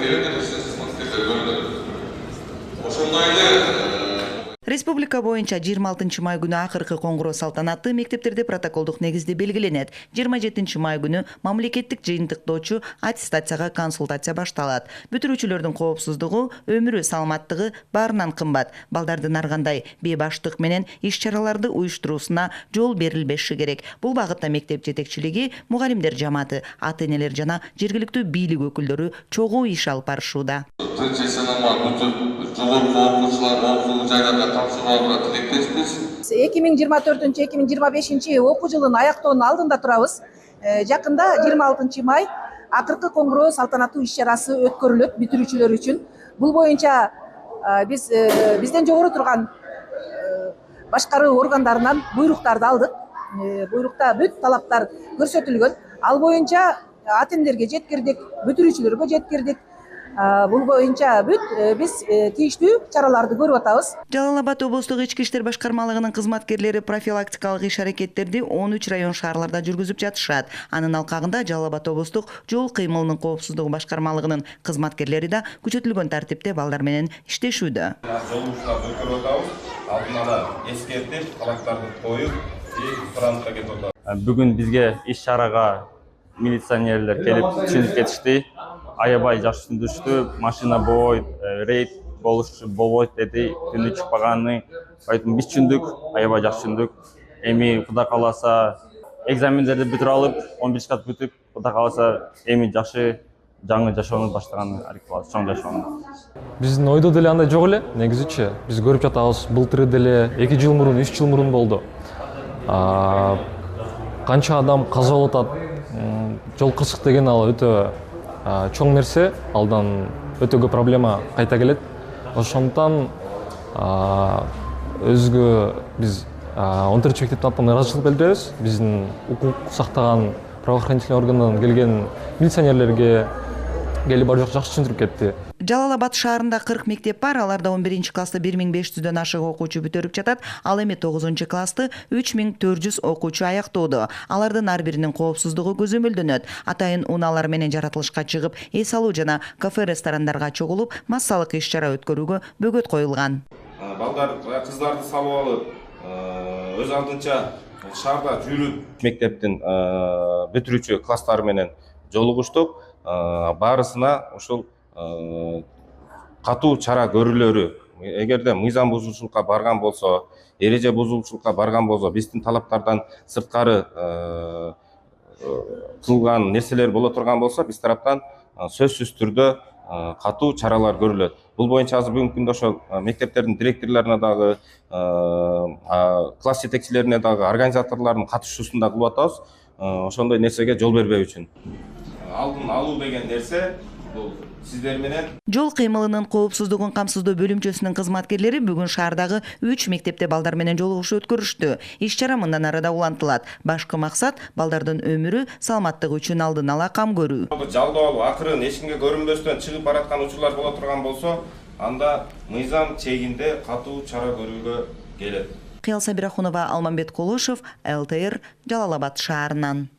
келет эмес кызматкерлер көрүнөт. Ошондой эле Республика боюнча 26 май күнү акыркы коңгуроо салтанаты мектептерде протоколдук негизде белгиленет. 27 май күнү мамлекеттик жыйынтыктоочу аттестацияга консультация башталат. Бүтүрүүчүлөрдүн коопсуздугу, өмүрү, саламаттыгы баарынан кымбат. Балдардын ар кандай бейбаштык менен иш-чараларды уюштуруусуна жол берилбеши керек. Бул багытта мектеп жетекчилиги, мугалимдер жамааты, ата-энелер жана жергиликтүү бийлик өкүлдөрү чогуу иш алып барышууда. Жогорку окуучулар окуу жайларда тапшырууга тилектешпиз. 2024-2025 окуу жылын аяктоонун алдында турабыз. Жакында 26 май акыркы коңгуроо салтанаттуу иш-чарасы өткөрүлөт бүтүрүүчүлөр үчүн. Бул боюнча бизден жогору турган башкаруу органдарынан буйруктарды алдык. Буйрукта бүт талаптар көрсөтүлгөн. Ал боюнча ата-энелерге жеткирдик, бүтүрүүчүлөргө жеткирдик. Бул боюнча биз тийиштүү чараларды көрүп атабыз. Жалал Абад облустук ички иштер башкармалыгынын кызматкерлери профилактикалык иш-аракеттерди 13 район шаарларда жүргүзүп жатышат. Анын алкагында Жалал Абад облустук жол кыймылынын коопсуздугу башкармалыгынын кызматкерлери да күчөтүлгөн тартипте балдар менен иштешүүдө. Жолугуштарды өткөрүп атабыз. Алдын ала эскертип, талаптарды коюп, фронтка кетип атабыз. Бүгүн бизге иш-чарага милиционерлер келип түшүнүп кетишти. Аябай жакшы түшүндүрүштү. Машина болбойт, рейд болбойт деди, түнү чыкпаганын. Поэтому биз түшүндүк, аябай жакшы түшүндүк. Эми Кудай кааласа экзамендерди бүтүрүп алып, 11 кат бүтүп, Кудай кааласа эми жакшы жаңы жашоону баштаганын аракет кылабыз, чоң жашоону. Биздин ойдо деле андай жок эле, негизичи. Биз көрүп жатабыз, былтыр деле 2 жыл мурун, 3 жыл мурун болду. Канча адам каза болуп атат. Жол кырсык деген ал өтө чоң нерсе, алдан өтө көп проблема кайта келет. Ошондуктан өзгө биз 14 мектептин атынан ыраазычылык билдиребиз. Биздин укук сактаган правоохранительный органдан келген милиционерлерге келип бар жок жакшы түшүндүрүп кетти. Жалал Абад шаарында 40 мектеп бар, аларда 11 классты 1500дөн ашык окуучу бүтөрүп жатат, ал эми 9 классты 3400 окуучу аяктоодо. Алардын ар биринин коопсуздугу көзөмөлдөнөт. Атайын унаалар менен жаратылышка чыгып, эс алуу жана кафе-ресторандарга чогулуп, массалык иш-чара өткөрүүгө бөгөт коюлган. Балдар, кыздарды салып алып, өз алдынча шаарда жүрүп, мектептин бүтүрүүчү класстары менен жолугуштук. Баарысына ушул катуу чара көрүлөрү. Эгерде мыйзам бузуучулукка барган болсо, эреже бузуучулукка барган болсо, биздин талаптардан сырткары кылган нерселер боло турган болсо, биз тараптан сөзсүз түрдө катуу чаралар көрүлөт. Бул боюнча азыр бүгүнкү күндө ошол мектептердин директорлоруна дагы, класс жетекчилерине дагы, организаторлордун катышуусунда кылып атабыз. Ошондой нерсеге жол бербөө үчүн. Алдын алуу деген нерсе бул сиздер менен. Жол кыймылынын коопсуздугун камсыздоо бөлүмчөсүнүн кызматкерлери бүгүн шаардагы 3 мектепте балдар менен жолугушуу өткөрүштү. Иш-чара мындан ары да улантылат. Башкы максат балдардын өмүрү, саламаттыгы үчүн алдын ала кам көрүү. Жалдоо алуу, акырын эч кимге көрүнбөстөн чыгып бараткан учурлар боло турган болсо, анда мыйзам чегинде катуу чара көрүүгө келет. Кыял Сабирахунова, Алмамбет Колошев, ЛТР, Жалал Абад шаарынан.